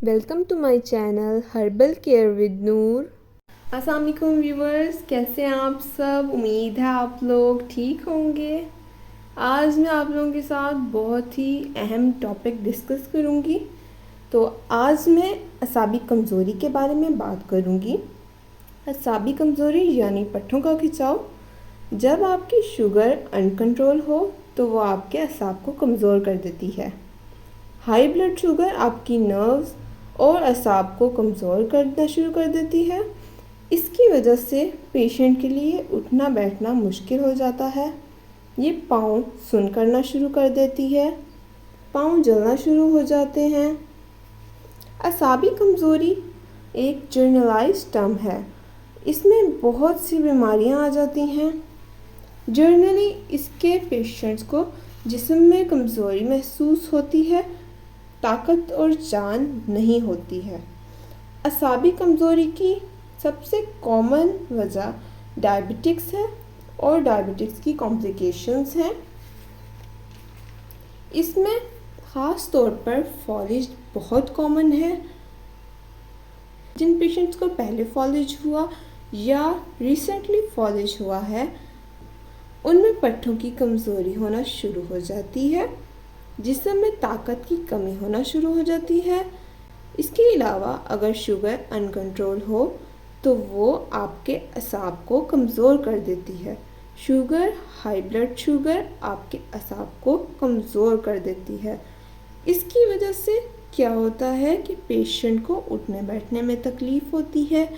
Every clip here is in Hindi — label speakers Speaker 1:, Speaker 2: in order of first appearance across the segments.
Speaker 1: Welcome to my channel herbal care with Noor. अस्सलाम वालेकुम व्यूवर्स, कैसे हैं आप सब। उम्मीद है आप लोग ठीक होंगे। आज मैं आप लोगों के साथ बहुत ही अहम टॉपिक डिस्कस करूंगी। तो आज मैं असाबी कमज़ोरी के बारे में बात करूंगी। असाबी कमज़ोरी यानी पट्ठों का खिंचाव। जब आपकी शुगर अनकंट्रोल हो तो वो आपके असाब को कमज़ोर कर देती है। हाई ब्लड शुगर आपकी नर्व्स और असाब को कमज़ोर करना शुरू कर देती है। इसकी वजह से पेशेंट के लिए उठना बैठना मुश्किल हो जाता है। ये पाँव सुन करना शुरू कर देती है, पाँव जलना शुरू हो जाते हैं। असाबी कमज़ोरी एक जर्नलाइज्ड टर्म है। इसमें बहुत सी बीमारियां आ जाती हैं। जर्नली इसके पेशेंट्स को जिस्म में कमज़ोरी महसूस होती है, ताकत और जान नहीं होती है। असाबी कमज़ोरी की सबसे कॉमन वजह डायबिटिक्स है और डायबिटिक्स की कॉम्प्लिकेशंस हैं। इसमें ख़ास तौर पर फॉलिज बहुत कॉमन है। जिन पेशेंट्स को पहले फॉलिज हुआ या रिसेंटली फॉलिज हुआ है, उनमें पट्ठों की कमज़ोरी होना शुरू हो जाती है, जिस्म में ताकत की कमी होना शुरू हो जाती है। इसके अलावा अगर शुगर अनकंट्रोल हो तो वो आपके असाब को कमज़ोर कर देती है। शुगर, हाई ब्लड शुगर आपके असाब को कमज़ोर कर देती है। इसकी वजह से क्या होता है कि पेशेंट को उठने बैठने में तकलीफ़ होती है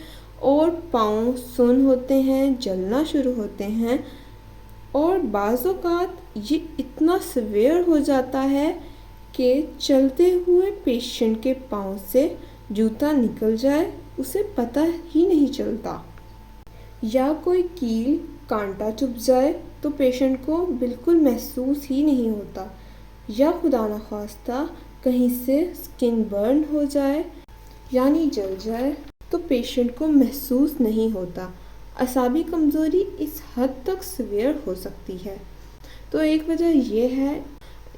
Speaker 1: और पाँव सुन्न होते हैं, जलना शुरू होते हैं और बाज़ औक़ात ये इतना सीवियर हो जाता है कि चलते हुए पेशेंट के पाँव से जूता निकल जाए उसे पता ही नहीं चलता, या कोई कील कांटा चुभ जाए तो पेशेंट को बिल्कुल महसूस ही नहीं होता, या खुदा न खास्ता कहीं से स्किन बर्न हो जाए यानी जल जाए तो पेशेंट को महसूस नहीं होता। असाबी कमज़ोरी इस हद तक सीवियर हो सकती है। तो एक वजह यह है,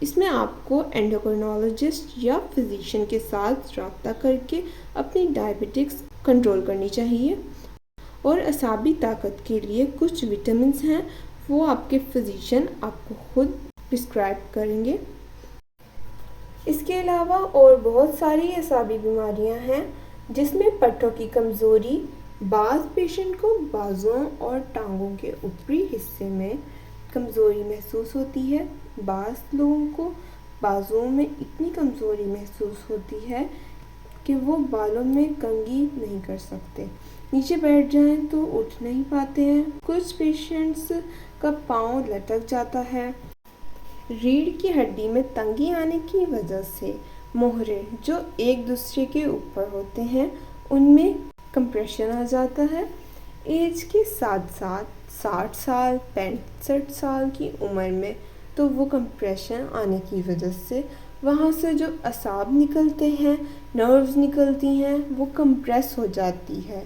Speaker 1: इसमें आपको एंडोक्रिनोलॉजिस्ट या फिजिशियन के साथ रब्ता करके अपनी डायबिटिक्स कंट्रोल करनी चाहिए। और असाबी ताकत के लिए कुछ विटामिन्स हैं, वो आपके फिजिशियन आपको खुद प्रिस्क्राइब करेंगे। इसके अलावा और बहुत सारी असाबी बीमारियां हैं जिसमें पट्ठों की कमज़ोरी बाज़ पेशेंट को बाजुओं और टांगों के ऊपरी हिस्से में कमज़ोरी महसूस होती है। बाज़ लोगों को बाजुओं में इतनी कमज़ोरी महसूस होती है कि वो बालों में कंघी नहीं कर सकते, नीचे बैठ जाएं तो उठ नहीं पाते हैं। कुछ पेशेंट्स का पाँव लटक जाता है। रीढ़ की हड्डी में तंगी आने की वजह से मोहरे जो एक दूसरे के ऊपर होते हैं उनमें कंप्रेशन आ जाता है। एज के साथ साथ 60 साल 65 साल की उम्र में तो वो कंप्रेशन आने की वजह से वहाँ से जो असाब निकलते हैं, नर्व्स निकलती हैं, वो कंप्रेस हो जाती है।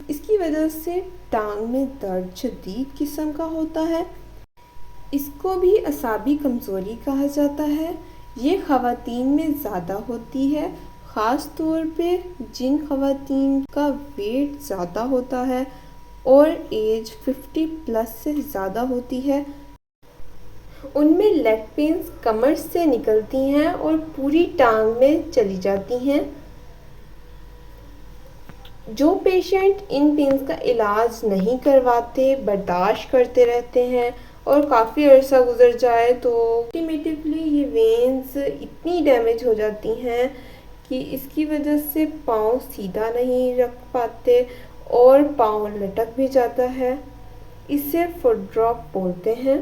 Speaker 1: इसकी वजह से टांग में दर्द शदीद किस्म का होता है। इसको भी असाबी कमज़ोरी कहा जाता है। ये ख़वातीन में ज़्यादा होती है, ख़ास तौर पे जिन ख़वातीन का वेट ज़्यादा होता है और एज 50 प्लस से ज़्यादा होती है। उनमें लेग पेन्स कमर से निकलती हैं और पूरी टांग में चली जाती हैं। जो पेशेंट इन पेन्स का इलाज नहीं करवाते, बर्दाश्त करते रहते हैं और काफ़ी अरसा गुजर जाए तो अल्टीमेटली ये वेन्स इतनी डैमेज हो जाती हैं कि इसकी वजह से पाँव सीधा नहीं रख पाते और पाँव लटक भी जाता है। इसे फुट ड्रॉप बोलते हैं।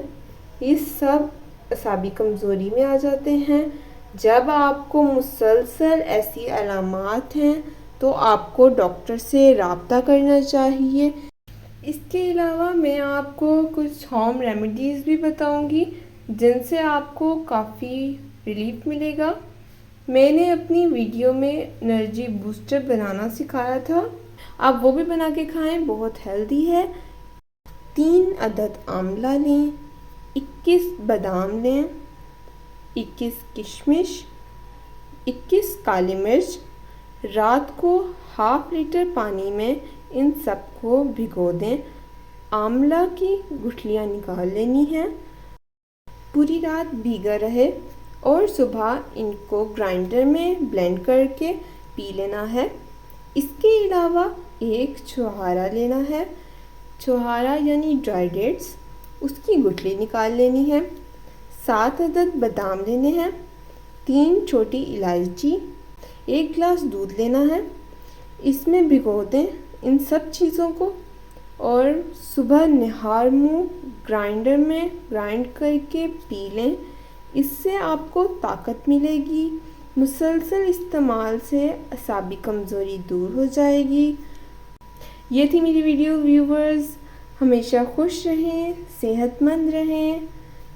Speaker 1: ये सब असाबी कमज़ोरी में आ जाते हैं। जब आपको मुसलसल ऐसी अलामात हैं तो आपको डॉक्टर से रब्ता करना चाहिए। इसके अलावा मैं आपको कुछ होम रेमेडीज़ भी बताऊंगी जिनसे आपको काफ़ी रिलीफ मिलेगा। मैंने अपनी वीडियो में एनर्जी बूस्टर बनाना सिखाया था, आप वो भी बना के खाएं, बहुत हेल्दी है। 3 अदद आंवला लें, 21 बादाम लें, 21 किशमिश, 21 काली मिर्च, रात को हाफ लीटर पानी में इन सबको भिगो दें। आंवला की गुठलियाँ निकाल लेनी हैं, पूरी रात भीगा रहे और सुबह इनको ग्राइंडर में ब्लेंड करके पी लेना है। इसके अलावा एक छुहारा लेना है, छुहारा यानी ड्राई डेट्स, उसकी गुठली निकाल लेनी है। 7 अदद बादाम लेने हैं, 3 छोटी इलायची, 1 गिलास दूध लेना है। इसमें भिगो दें इन सब चीज़ों को और सुबह निहार मुँह ग्राइंडर में ग्राइंड करके पी लें। इससे आपको ताकत मिलेगी। मुसलसल इस्तेमाल से असाबी कमज़ोरी दूर हो जाएगी। ये थी मेरी वीडियो व्यूवर्स। हमेशा खुश रहें, सेहतमंद रहें,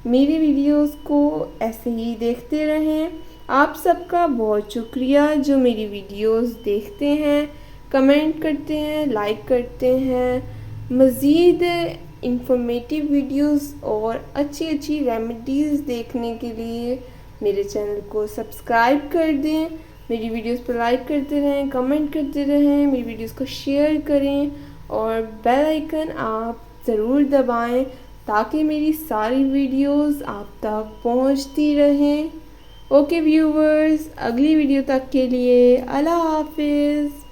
Speaker 1: मेरी वीडियोस को ऐसे ही देखते रहें। आप सबका बहुत शुक्रिया जो मेरी वीडियोस देखते हैं, कमेंट करते हैं, लाइक करते हैं। मज़ीद इंफॉर्मेटिव वीडियोस और अच्छी अच्छी रेमेडीज़ देखने के लिए मेरे चैनल को सब्सक्राइब कर दें। मेरी वीडियोस पर लाइक करते रहें, कमेंट करते रहें, मेरी वीडियोस को शेयर करें और बेल आइकन आप ज़रूर दबाएं ताकि मेरी सारी वीडियोस आप तक पहुंचती रहें। ओके व्यूवर्स, अगली वीडियो तक के लिए अल्लाह हाफिज़।